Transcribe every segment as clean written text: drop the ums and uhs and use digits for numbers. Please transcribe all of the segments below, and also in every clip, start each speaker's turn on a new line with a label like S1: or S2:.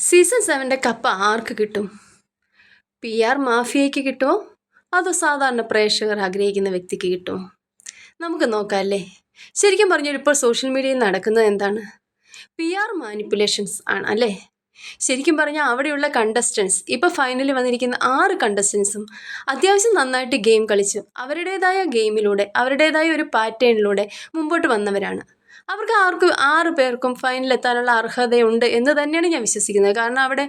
S1: Season 7 cup ആർക്ക് കിട്ടും? P R മാഫിയയ്ക്ക് കിട്ടുമോ, അതോ സാധാരണ പ്രേക്ഷകർ ആഗ്രഹിക്കുന്ന വ്യക്തിക്ക് കിട്ടുമോ? നമുക്ക് നോക്കാം അല്ലേ. ശരിക്കും പറഞ്ഞാൽ ഇപ്പോൾ സോഷ്യൽ മീഡിയയിൽ നടക്കുന്നത് എന്താണ്? പി ആർ മാനിപ്പുലേഷൻസ് ആണ് അല്ലേ. ശരിക്കും പറഞ്ഞാൽ അവിടെയുള്ള കണ്ടസ്റ്റൻസ്, ഇപ്പോൾ ഫൈനലിൽ വന്നിരിക്കുന്ന 6 കണ്ടസ്റ്റൻസും അത്യാവശ്യം നന്നായിട്ട് ഗെയിം കളിച്ചു അവരുടേതായ ഗെയിമിലൂടെ അവരുടേതായ ഒരു പാറ്റേണിലൂടെ മുമ്പോട്ട് വന്നവരാണ്. അവർക്ക് 6 പേർക്കും ഫൈനലിൽ എത്താനുള്ള അർഹതയുണ്ട് എന്ന് തന്നെയാണ് ഞാൻ വിശ്വസിക്കുന്നത്. കാരണം അവിടെ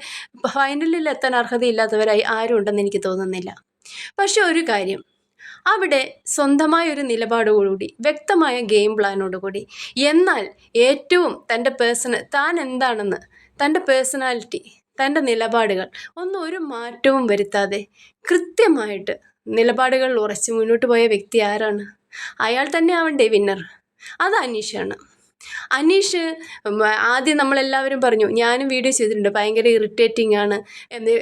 S1: ഫൈനലിൽ എത്താൻ അർഹതയില്ലാത്തവരായി ആരും ഉണ്ടെന്ന് എനിക്ക് തോന്നുന്നില്ല. പക്ഷെ ഒരു കാര്യം, അവിടെ സ്വന്തമായ ഒരു നിലപാടോടുകൂടി, വ്യക്തമായ ഗെയിം പ്ലാനോടുകൂടി, എന്നാൽ ഏറ്റവും താൻ എന്താണെന്ന്, തൻ്റെ പേഴ്സണാലിറ്റി, തൻ്റെ നിലപാടുകൾ ഒന്നും ഒരു മാറ്റവും വരുത്താതെ കൃത്യമായിട്ട് നിലപാടുകളിൽ ഉറച്ച് മുന്നോട്ട് പോയ വ്യക്തി ആരാണ്? അയാൾ തന്നെ ആവണ്ടേ വിന്നർ? അത് അനീഷാണ്. അനീഷ് ആദ്യം നമ്മളെല്ലാവരും പറഞ്ഞു, ഞാനും വീഡിയോ ചെയ്തിട്ടുണ്ട്, ഭയങ്കര ഇറിറ്റേറ്റിംഗ് ആണ്,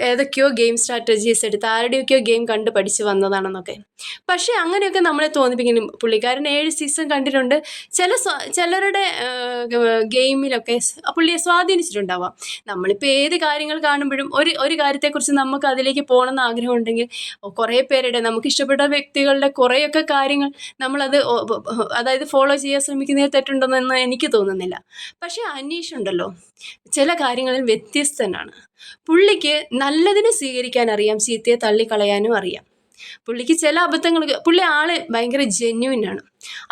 S1: ഏതൊക്കെയോ ഗെയിം സ്ട്രാറ്റജീസ് എടുത്ത് ആരുടെയൊക്കെയോ ഗെയിം കണ്ട് പഠിച്ച് വന്നതാണെന്നൊക്കെ. പക്ഷേ അങ്ങനെയൊക്കെ നമ്മളെ തോന്നിപ്പിക്കുന്നു. പുള്ളിക്കാരൻ 7 സീസൺ കണ്ടിട്ടുണ്ട്. ചിലരുടെ ഗെയിമിലൊക്കെ പുള്ളിയെ സ്വാധീനിച്ചിട്ടുണ്ടാവാം. നമ്മളിപ്പോൾ ഏത് കാര്യങ്ങൾ കാണുമ്പോഴും ഒരു കാര്യത്തെക്കുറിച്ച് നമുക്ക് അതിലേക്ക് പോകണമെന്ന് ആഗ്രഹമുണ്ടെങ്കിൽ കുറേ പേരുടെ നമുക്കിഷ്ടപ്പെട്ട വ്യക്തികളുടെ കുറേയൊക്കെ കാര്യങ്ങൾ നമ്മളത് അതായത് ഫോളോ ചെയ്യാൻ ശ്രമിക്കുന്നതിൽ തെറ്റുണ്ടെന്ന് എനിക്ക് തോന്നുന്നില്ല. പക്ഷേ അനീഷ് ഉണ്ടല്ലോ, ചില കാര്യങ്ങളിൽ വ്യത്യസ്തനാണ്. പുള്ളിക്ക് നല്ലതിനെ സ്വീകരിക്കാൻ അറിയാം, ചീത്തയെ തള്ളിക്കളയാനും അറിയാം. പുള്ളിക്ക് ചില അബദ്ധങ്ങൾക്ക്, പുള്ളി ആള് ഭയങ്കര ജെന്യുവിനാണ്.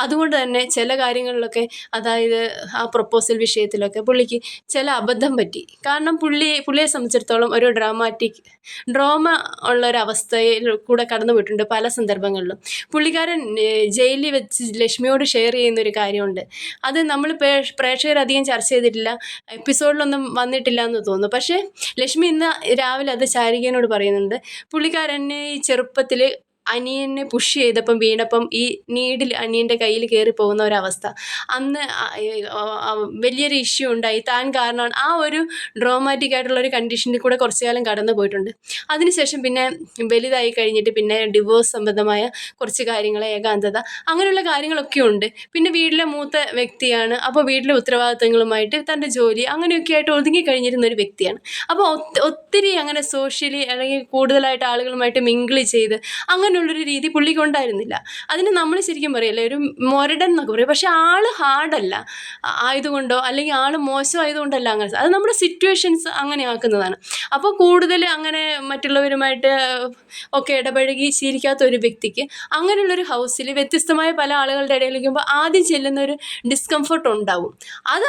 S1: അതുകൊണ്ട് തന്നെ ചില കാര്യങ്ങളിലൊക്കെ, അതായത് ആ പ്രൊപ്പോസൽ വിഷയത്തിലൊക്കെ പുള്ളിക്ക് ചില അബദ്ധം പറ്റി. കാരണം പുള്ളിയെ സംബന്ധിച്ചിടത്തോളം ഒരു ഡ്രാമ ഉള്ള ഒരു അവസ്ഥയിൽ കൂടെ കടന്നു പോയിട്ടുണ്ട് പല സന്ദർഭങ്ങളിലും. പുള്ളിക്കാരൻ ജയിലിൽ വെച്ച് ലക്ഷ്മിയോട് ഷെയർ ചെയ്യുന്നൊരു കാര്യമുണ്ട്. അത് നമ്മൾ പ്രേക്ഷകർ അധികം ചർച്ച ചെയ്തിട്ടില്ല, എപ്പിസോഡിലൊന്നും വന്നിട്ടില്ല എന്ന് തോന്നുന്നു. പക്ഷേ ലക്ഷ്മി ഇന്ന് രാവിലെ അത് ചാരികനോട് പറയുന്നുണ്ട്. പുള്ളിക്കാരനെ ഈ ചെറുപ്പത്തിൽ അനിയനെ പുഷ് ചെയ്തപ്പം വീണപ്പം ഈ നീഡിൽ അനിയൻ്റെ കയ്യിൽ കയറി പോകുന്ന ഒരവസ്ഥ, അന്ന് വലിയൊരു ഇഷ്യൂ ഉണ്ടായി. താൻ കാരണമാണ് ആ ഒരു ഡ്രോമാറ്റിക് ആയിട്ടുള്ള ഒരു കണ്ടീഷനിൽ കൂടെ കുറച്ചു കാലം കടന്നു പോയിട്ടുണ്ട്. അതിനുശേഷം പിന്നെ വലുതായി കഴിഞ്ഞിട്ട് പിന്നെ ഡിവോഴ്സ് സംബന്ധമായ കുറച്ച് കാര്യങ്ങൾ, ഏകാന്തത, അങ്ങനെയുള്ള കാര്യങ്ങളൊക്കെ ഉണ്ട്. പിന്നെ വീട്ടിലെ മൂത്ത വ്യക്തിയാണ്. അപ്പോൾ വീട്ടിലെ ഉത്തരവാദിത്തങ്ങളുമായിട്ട് തൻ്റെ ജോലി അങ്ങനെയൊക്കെ ആയിട്ട് ഒതുങ്ങി കഴിഞ്ഞിരുന്ന ഒരു വ്യക്തിയാണ്. അപ്പോൾ ഒത്തിരി അങ്ങനെ സോഷ്യലി അല്ലെങ്കിൽ കൂടുതലായിട്ട് ആളുകളുമായിട്ട് മിങ്കിൾ ചെയ്ത് അങ്ങനെയുള്ളൊരു രീതി പുള്ളിക്ക് ഉണ്ടായിരുന്നില്ല. അതിന് നമ്മൾ ശരിക്കും പറയല്ലേ, ഒരു മൊരടൻ എന്നൊക്കെ പറയും. പക്ഷെ ആള് ഹാർഡല്ല ആയതുകൊണ്ടോ അല്ലെങ്കിൽ ആള് മോശമായതുകൊണ്ടല്ല അങ്ങനെ, അത് നമ്മുടെ സിറ്റുവേഷൻസ് അങ്ങനെ ആക്കുന്നതാണ്. അപ്പോൾ കൂടുതൽ അങ്ങനെ മറ്റുള്ളവരുമായിട്ട് ഒക്കെ ഇടപഴകി ശീലിക്കാത്ത ഒരു വ്യക്തിക്ക് അങ്ങനെയുള്ളൊരു ഹൗസിൽ വ്യത്യസ്തമായ പല ആളുകളുടെ ഇടയിലിരിക്കുമ്പോൾ ആദ്യം ചെല്ലുന്നൊരു ഡിസ്കംഫർട്ട് ഉണ്ടാവും. അത്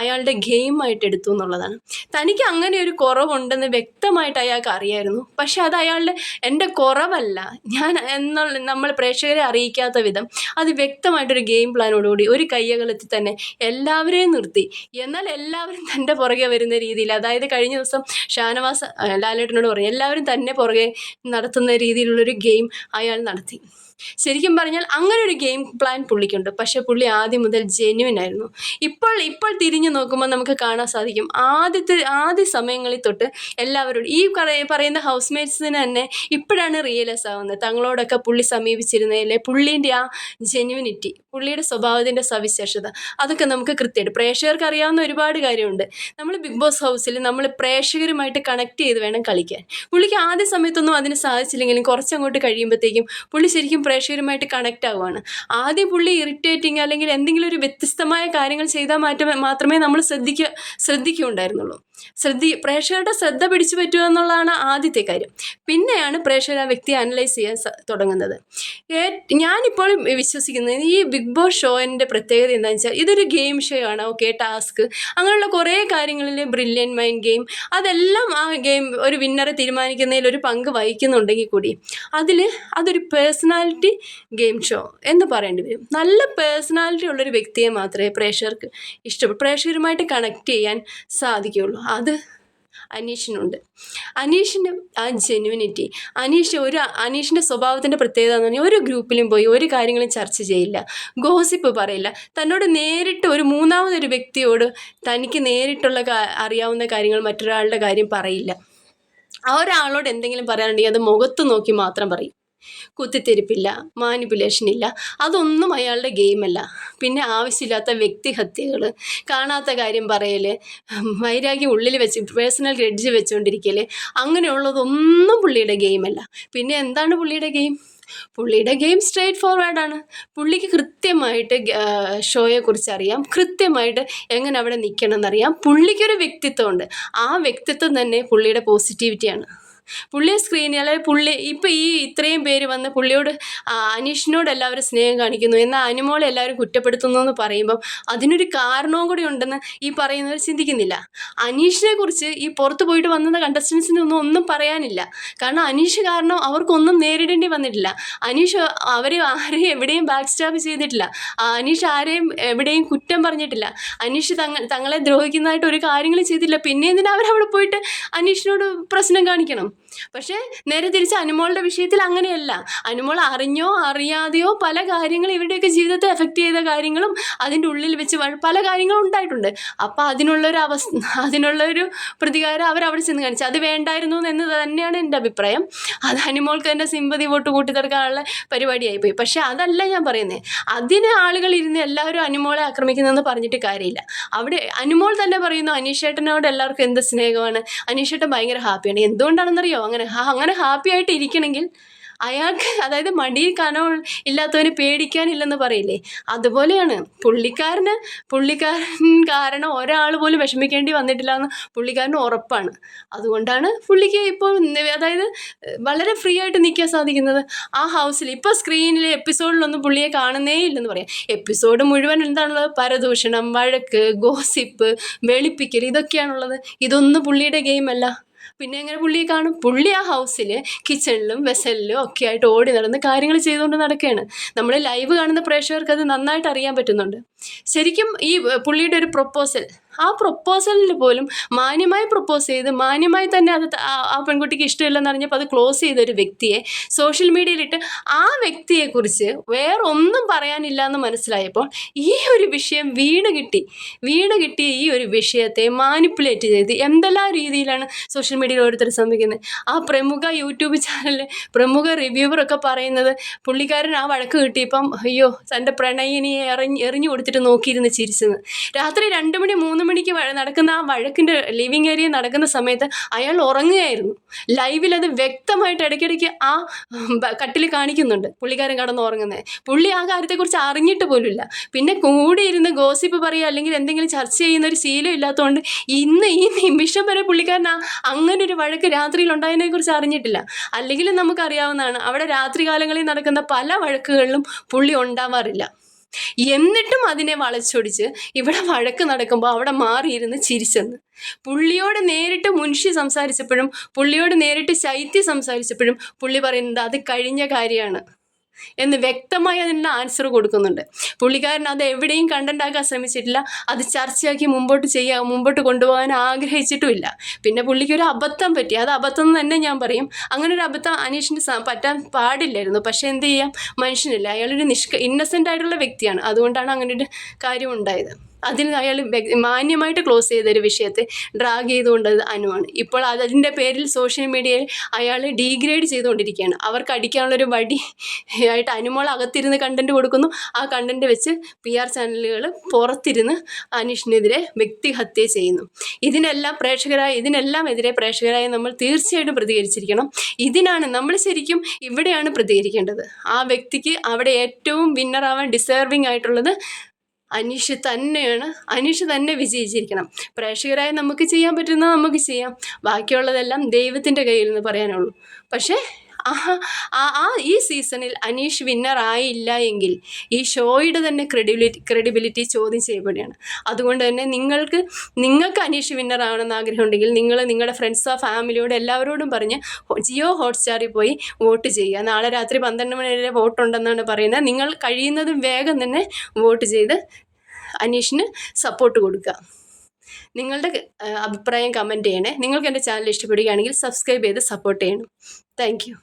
S1: അയാളുടെ ഗെയിമായിട്ട് എടുത്തു എന്നുള്ളതാണ്. തനിക്ക് അങ്ങനെ ഒരു കുറവുണ്ടെന്ന് വ്യക്തമായിട്ട് അയാൾക്ക് അറിയായിരുന്നു. പക്ഷെ അത് എൻ്റെ കുറവല്ല, ഞാൻ നമ്മൾ പ്രേക്ഷകരെ അറിയിക്കാത്ത വിധം അത് വ്യക്തമായിട്ടൊരു ഗെയിം പ്ലാനോടുകൂടി ഒരു കയ്യകലത്തിൽ തന്നെ എല്ലാവരെയും നിർത്തി, എന്നാൽ എല്ലാവരും തൻ്റെ പുറകെ വരുന്ന രീതിയിൽ, അതായത് കഴിഞ്ഞ ദിവസം ഷാനവാസ് ലാലേട്ടനോട് പറഞ്ഞു എല്ലാവരും തന്നെ പുറകെ നടത്തുന്ന രീതിയിലുള്ളൊരു ഗെയിം അയാൾ നടത്തി. ശരിക്കും പറഞ്ഞാൽ അങ്ങനെ ഒരു ഗെയിം പ്ലാൻ പുള്ളിക്കുണ്ട്. പക്ഷേ പുള്ളി ആദ്യം മുതൽ ജെന്യുവൻ ആയിരുന്നു. ഇപ്പോൾ തിരിഞ്ഞു നോക്കുമ്പോൾ നമുക്ക് കാണാൻ സാധിക്കും, ആദ്യ സമയങ്ങളിൽ തൊട്ട് എല്ലാവരോടും ഈ പറയുന്ന ഹൗസ് മേറ്റ്സിന് തന്നെ ഇപ്പോഴാണ് റിയലൈസ് ആവുന്നത് തങ്ങളോടൊക്കെ പുള്ളി സമീപിച്ചിരുന്നതിലെ പുള്ളീൻ്റെ ആ ജെന്യുവിനിറ്റി, പുള്ളിയുടെ സ്വഭാവത്തിൻ്റെ സവിശേഷത, അതൊക്കെ നമുക്ക് കൃത്യമായിട്ട് പ്രേക്ഷകർക്ക് അറിയാവുന്ന ഒരുപാട് കാര്യമുണ്ട്. നമ്മൾ ബിഗ് ബോസ് ഹൗസിൽ നമ്മൾ പ്രേക്ഷകരുമായിട്ട് കണക്ട് ചെയ്ത് വേണം കളിക്കാൻ. പുള്ളിക്ക് ആദ്യ സമയത്തൊന്നും അതിന് സാധിച്ചില്ലെങ്കിലും കുറച്ചങ്ങോട്ട് കഴിയുമ്പോഴത്തേക്കും പുള്ളി ശരിക്കും പ്രേക്ഷകരുമായിട്ട് കണക്റ്റ് ആവുകയാണ്. ആദ്യം പുള്ളി ഇറിറ്റേറ്റിംഗ് അല്ലെങ്കിൽ എന്തെങ്കിലും ഒരു വ്യത്യസ്തമായ കാര്യങ്ങൾ ചെയ്താൽ മാത്രമേ നമ്മൾ ശ്രദ്ധിക്കുകയുണ്ടായിരുന്നുള്ളൂ. പ്രേക്ഷകരുടെ ശ്രദ്ധ പിടിച്ചു പറ്റുക എന്നുള്ളതാണ് ആദ്യത്തെ കാര്യം. പിന്നെയാണ് പ്രേക്ഷകർ ആ വ്യക്തിയെ അനലൈസ് ചെയ്യാൻ തുടങ്ങുന്നത്. ഞാനിപ്പോൾ വിശ്വസിക്കുന്നത് ഈ ബിഗ് ബോസ് ഷോൻ്റെ പ്രത്യേകത എന്താണെന്ന് വെച്ചാൽ ഇതൊരു ഗെയിം ഷോ ആണ്. ഓക്കെ, ടാസ്ക് അങ്ങനെയുള്ള കുറേ കാര്യങ്ങളിൽ ബ്രില്യൻ മൈൻഡ് ഗെയിം, അതെല്ലാം ആ ഗെയിം ഒരു വിന്നറെ തീരുമാനിക്കുന്നതിൽ ഒരു പങ്ക് വഹിക്കുന്നുണ്ടെങ്കിൽ കൂടി അതൊരു പേഴ്സണാലിറ്റി ഗെയിം ഷോ എന്ന് പറയേണ്ടി വരും. നല്ല പേഴ്സണാലിറ്റി ഉള്ളൊരു വ്യക്തിയെ മാത്രമേ പ്രേക്ഷകരുമായിട്ട് കണക്ട് ചെയ്യാൻ സാധിക്കുകയുള്ളൂ. അത് അനീഷിനുണ്ട്. അനീഷിൻ്റെ ആ ജെന്യുവിനിറ്റി, അനീഷിൻ്റെ സ്വഭാവത്തിൻ്റെ പ്രത്യേകത എന്ന് പറഞ്ഞാൽ ഒരു ഗ്രൂപ്പിലും പോയി ഒരു കാര്യങ്ങളും ചർച്ച ചെയ്യില്ല, ഗോസിപ്പ് പറയില്ല. തന്നോട് നേരിട്ട് ഒരു മൂന്നാമതൊരു വ്യക്തിയോട് തനിക്ക് നേരിട്ടുള്ള അറിയാവുന്ന കാര്യങ്ങൾ മറ്റൊരാളുടെ കാര്യം പറയില്ല. ആ ഒരാളോട് എന്തെങ്കിലും പറയാനുണ്ടെങ്കിൽ അത് മുഖത്ത് നോക്കി മാത്രം പറയും. കുത്തിത്തിരിപ്പില്ല, മാനിപ്പുലേഷൻ ഇല്ല, അതൊന്നും അയാളുടെ ഗെയിമല്ല. പിന്നെ ആവശ്യമില്ലാത്ത വ്യക്തിഹത്യകൾ, കാണാത്ത കാര്യം പറയൽ, വൈരാഗ്യം ഉള്ളിൽ വെച്ച് പേഴ്സണൽ ഗ്രഡ്ജ് വെച്ചുകൊണ്ടിരിക്കൽ, അങ്ങനെയുള്ളതൊന്നും പുള്ളിയുടെ ഗെയിമല്ല. പിന്നെ എന്താണ് പുള്ളിയുടെ ഗെയിം? പുള്ളിയുടെ ഗെയിം സ്ട്രെയിറ്റ് ഫോർവേഡാണ്. പുള്ളിക്ക് കൃത്യമായിട്ട് ഷോയെക്കുറിച്ച് അറിയാം, കൃത്യമായിട്ട് എങ്ങനെ അവിടെ നിൽക്കണം എന്നറിയാം. പുള്ളിക്കൊരു വ്യക്തിത്വമുണ്ട്. ആ വ്യക്തിത്വം തന്നെ പുള്ളിയുടെ പോസിറ്റിവിറ്റിയാണ്. പുള്ളി സ്ക്രീനിൽ, അതായത് പുള്ളി ഇപ്പം ഈ ഇത്രയും പേര് വന്ന് പുള്ളിയോട് അനീഷിനോട് എല്ലാവരും സ്നേഹം കാണിക്കുന്നു, എന്നാൽ അനുമോളെ എല്ലാവരും കുറ്റപ്പെടുത്തുന്നു എന്ന് പറയുമ്പം അതിനൊരു കാരണവും കൂടി ഉണ്ടെന്ന് ഈ പറയുന്നവർ ചിന്തിക്കുന്നില്ല. അനീഷിനെ കുറിച്ച് ഈ പുറത്ത് പോയിട്ട് വന്ന ഒന്നും പറയാനില്ല. കാരണം അനീഷ് കാരണം അവർക്കൊന്നും നേരിടേണ്ടി വന്നിട്ടില്ല. അനീഷ് ആരെയും എവിടെയും ബാക്ക് സ്റ്റാബ് ചെയ്തിട്ടില്ല. അനീഷ് ആരെയും എവിടെയും കുറ്റം പറഞ്ഞിട്ടില്ല. അനീഷ് തങ്ങളെ ദ്രോഹിക്കുന്നതായിട്ട് ഒരു കാര്യങ്ങളും ചെയ്തില്ല. പിന്നെ എന്തിനാ അവരവിടെ പോയിട്ട് അനീഷിനോട് പ്രശ്നം കാണിക്കണം? പക്ഷേ നേരെ തിരിച്ച് അനുമോളുടെ വിഷയത്തിൽ അങ്ങനെയല്ല. അനുമോൾ അറിഞ്ഞോ അറിയാതെയോ പല കാര്യങ്ങൾ ഇവരുടെയൊക്കെ ജീവിതത്തെ എഫക്റ്റ് ചെയ്ത കാര്യങ്ങളും അതിൻ്റെ ഉള്ളിൽ വെച്ച് പല കാര്യങ്ങളും ഉണ്ടായിട്ടുണ്ട്. അപ്പോൾ അതിനുള്ളൊരു പ്രതികാരം അവരവിടെ ചെന്ന് കാണിച്ചു. അത് വേണ്ടായിരുന്നു എന്ന് തന്നെയാണ് എൻ്റെ അഭിപ്രായം. അത് അനുമോൾക്ക് തന്നെ സിമ്പതി വോട്ട് കൂട്ടിത്തീർക്കാനുള്ള പരിപാടിയായിപ്പോയി. പക്ഷേ അതല്ല ഞാൻ പറയുന്നത്. അതിന് ആളുകൾ ഇരുന്ന് എല്ലാവരും അനുമോളെ ആക്രമിക്കുന്നതെന്ന് പറഞ്ഞിട്ട് കാര്യമില്ല. അവിടെ അനുമോൾ തന്നെ പറയുന്നു അനീഷേട്ടനോട് എല്ലാവർക്കും എന്ത് സ്നേഹമാണ്, അനീഷേട്ടൻ ഭയങ്കര ഹാപ്പിയാണ്. എന്തുകൊണ്ടാണെന്നറിയോ? അങ്ങനെ ഹാപ്പി ആയിട്ട് ഇരിക്കണമെങ്കിൽ അയാൾക്ക്, അതായത് മടിയിൽ കനം ഇല്ലാത്തവന് പേടിക്കാനില്ലെന്ന് പറയില്ലേ, അതുപോലെയാണ് പുള്ളിക്കാരൻ കാരണം ഒരാൾ പോലും വിഷമിക്കേണ്ടി വന്നിട്ടില്ല എന്ന് പുള്ളിക്കാരന് ഉറപ്പാണ്. അതുകൊണ്ടാണ് പുള്ളിക്ക് ഇപ്പോൾ അതായത് വളരെ ഫ്രീ ആയിട്ട് നിൽക്കാൻ സാധിക്കുന്നത് ആ ഹൗസിൽ. ഇപ്പോൾ സ്ക്രീനിൽ എപ്പിസോഡിലൊന്നും പുള്ളിയെ കാണുന്നേ ഇല്ലെന്ന് പറയാം. എപ്പിസോഡ് മുഴുവൻ എന്താണുള്ളത്? പരദൂഷണം, വഴക്ക്, ഗോസിപ്പ്, വെളുപ്പിക്കൽ, ഇതൊക്കെയാണുള്ളത്. ഇതൊന്നും പുള്ളിയുടെ ഗെയിമല്ല. പിന്നെ എങ്ങനെ പുള്ളിയെ കാണും? പുള്ളി ആ ഹൗസിൽ കിച്ചണിലും വെസലിലും ഒക്കെ ആയിട്ട് ഓടി നടന്ന് കാര്യങ്ങൾ ചെയ്തുകൊണ്ട് നടക്കുകയാണ്. നമ്മൾ ലൈവ് കാണുന്ന പ്രേക്ഷകർക്ക് അത് നന്നായിട്ട് അറിയാൻ പറ്റുന്നുണ്ട്. ശരിക്കും ഈ പുള്ളിയുടെ ഒരു പ്രൊപ്പോസൽ, ആ പ്രൊപ്പോസലിൽ പോലും മാന്യമായി പ്രൊപ്പോസ് ചെയ്ത് മാന്യമായി തന്നെ അത് ആ പെൺകുട്ടിക്ക് ഇഷ്ടമില്ലെന്ന് അറിഞ്ഞപ്പോൾ അത് ക്ലോസ് ചെയ്തൊരു വ്യക്തിയെ സോഷ്യൽ മീഡിയയിലിട്ട് ആ വ്യക്തിയെക്കുറിച്ച് വേറെ ഒന്നും പറയാനില്ല എന്ന് മനസ്സിലായപ്പോൾ ഈ ഒരു വിഷയം വീണ് കിട്ടിയ ഈ ഒരു വിഷയത്തെ മാനിപ്പുലേറ്റ് ചെയ്ത് എന്തെല്ലാം രീതിയിലാണ് സോഷ്യൽ മീഡിയയിൽ ഓരോരുത്തർ ശ്രമിക്കുന്നത്. ആ പ്രമുഖ യൂട്യൂബ് ചാനലിൽ പ്രമുഖ റിവ്യൂവറൊക്കെ പറയുന്നത് പുള്ളിക്കാരൻ ആ വഴക്ക് കിട്ടിയപ്പം അയ്യോ തൻ്റെ പ്രണയിനിയെ എറിഞ്ഞു കൊടുത്തിട്ട് നോക്കിയിരുന്ന് ചിരിച്ചെന്ന്. രാത്രി 2 മണി 3 മണിക്ക് നടക്കുന്ന ആ വഴക്കിൻ്റെ ലിവിങ് ഏരിയ നടക്കുന്ന സമയത്ത് അയാൾ ഉറങ്ങുകയായിരുന്നു. ലൈവിൽ അത് വ്യക്തമായിട്ട് ഇടയ്ക്കിടയ്ക്ക് ആ കട്ടിൽ കാണിക്കുന്നുണ്ട് പുള്ളിക്കാരൻ കടന്ന് ഉറങ്ങുന്നത്. പുള്ളി ആ കാര്യത്തെക്കുറിച്ച് അറിഞ്ഞിട്ട് പോലുമില്ല. പിന്നെ കൂടി ഇരുന്ന് ഗോസിപ്പ് പറയുക അല്ലെങ്കിൽ എന്തെങ്കിലും ചർച്ച ചെയ്യുന്ന ഒരു ശീലം ഇല്ലാത്തതുകൊണ്ട് ഇന്ന് ഈ നിമിഷം വരെ പുള്ളിക്കാരൻ അങ്ങനെ ഒരു വഴക്ക് രാത്രിയിൽ ഉണ്ടായതിനെക്കുറിച്ച് അറിഞ്ഞിട്ടില്ല. അല്ലെങ്കിൽ നമുക്കറിയാവുന്നതാണ് അവിടെ രാത്രികാലങ്ങളിൽ നടക്കുന്ന പല വഴക്കുകളിലും പുള്ളി ഉണ്ടാവാറില്ല. എന്നിട്ടും അതിനെ വളച്ചൊടിച്ച് ഇവിടെ വഴക്ക് നടക്കുമ്പോൾ അവിടെ മാറിയിരുന്ന് ചിരിച്ചെന്ന്. പുള്ളിയോട് നേരിട്ട് മുൻഷി സംസാരിച്ചപ്പോഴും പുള്ളിയോട് നേരിട്ട് ശൈത്യ സംസാരിച്ചപ്പോഴും പുള്ളി പറയുന്നത് അത് കഴിഞ്ഞ കാര്യമാണ് എന്ന് വ്യക്തമായി അതിനുള്ള ആൻസർ കൊടുക്കുന്നുണ്ട്. പുള്ളിക്കാരൻ അത് എവിടെയും കണ്ടൻ്റാക്കാൻ ശ്രമിച്ചിട്ടില്ല. അത് ചർച്ചയാക്കി മുമ്പോട്ട് കൊണ്ടുപോകാൻ ആഗ്രഹിച്ചിട്ടുമില്ല. പിന്നെ പുള്ളിക്കൊരു അബദ്ധം പറ്റി, അത് അബദ്ധം എന്ന് തന്നെ ഞാൻ പറയും. അങ്ങനെ ഒരു അബദ്ധം അനീഷിന് പറ്റാൻ പാടില്ലായിരുന്നു. പക്ഷേ എന്ത് ചെയ്യാം, മനുഷ്യനില്ല, അയാളൊരു ഇന്നസെൻ്റ് ആയിട്ടുള്ള വ്യക്തിയാണ്. അതുകൊണ്ടാണ് അങ്ങനെ ഒരു കാര്യം ഉണ്ടായത്. അതിന് അയാൾ മാന്യമായിട്ട് ക്ലോസ് ചെയ്തൊരു വിഷയത്തെ ഡ്രാഗ് ചെയ്തുകൊണ്ടത് അനുവാണ്. ഇപ്പോൾ അതിൻ്റെ പേരിൽ സോഷ്യൽ മീഡിയയിൽ അയാൾ ഡീഗ്രേഡ് ചെയ്തുകൊണ്ടിരിക്കുകയാണ്. അവർക്ക് അടിക്കാനുള്ളൊരു വടി ആയിട്ട് അനുമോൾ അകത്തിരുന്ന് കണ്ടൻറ്റ് കൊടുക്കുന്നു. ആ കണ്ടൻറ്റ് വെച്ച് PR ചാനലുകൾ പുറത്തിരുന്ന് അനീഷിനെതിരെ വ്യക്തിഹത്യ ചെയ്യുന്നു. ഇതിനെല്ലാം എതിരെ പ്രേക്ഷകരായി നമ്മൾ തീർച്ചയായിട്ടും പ്രതികരിച്ചിരിക്കണം. ഇതിനാണ് നമ്മൾ ശരിക്കും ഇവിടെയാണ് പ്രതികരിക്കേണ്ടത്. ആ വ്യക്തിക്ക് അവിടെ ഏറ്റവും വിന്നറാവാൻ ഡിസേർവിങ് ആയിട്ടുള്ളത് അനീഷ് തന്നെയാണ്. അനീഷ് തന്നെ വിജയിച്ചിരിക്കണം. പ്രേക്ഷകരായി നമുക്ക് ചെയ്യാൻ പറ്റുന്നത് നമുക്ക് ചെയ്യാം. ബാക്കിയുള്ളതെല്ലാം ദൈവത്തിൻ്റെ കയ്യിൽ നിന്ന് പറയാനുള്ളൂ. പക്ഷേ ഈ സീസണിൽ അനീഷ് വിന്നർ ആയില്ല എങ്കിൽ ഈ ഷോയുടെ തന്നെ ക്രെഡിബിലിറ്റി ചോദ്യം ചെയ്യപ്പെടുകയാണ്. അതുകൊണ്ട് തന്നെ നിങ്ങൾക്ക് അനീഷ് വിന്നർ ആവണമെന്ന് ആഗ്രഹമുണ്ടെങ്കിൽ നിങ്ങളുടെ ഫ്രണ്ട്സോ ഫാമിലിയോട് എല്ലാവരോടും പറഞ്ഞ് ജിയോ ഹോട്ട്സ്റ്റാറിൽ പോയി വോട്ട് ചെയ്യുക. നാളെ രാത്രി 12 മണി വരെ വോട്ടുണ്ടെന്നാണ് പറയുന്നത്. നിങ്ങൾ കഴിയുന്നതും വേഗം തന്നെ വോട്ട് ചെയ്ത് അനീഷിന് സപ്പോർട്ട് കൊടുക്കുക. നിങ്ങളുടെ അഭിപ്രായം കമൻറ്റ് ചെയ്യണേ. നിങ്ങൾക്ക് എൻ്റെ ചാനൽ ഇഷ്ടപ്പെടുകയാണെങ്കിൽ സബ്സ്ക്രൈബ് ചെയ്ത് സപ്പോർട്ട് ചെയ്യണം. Thank you.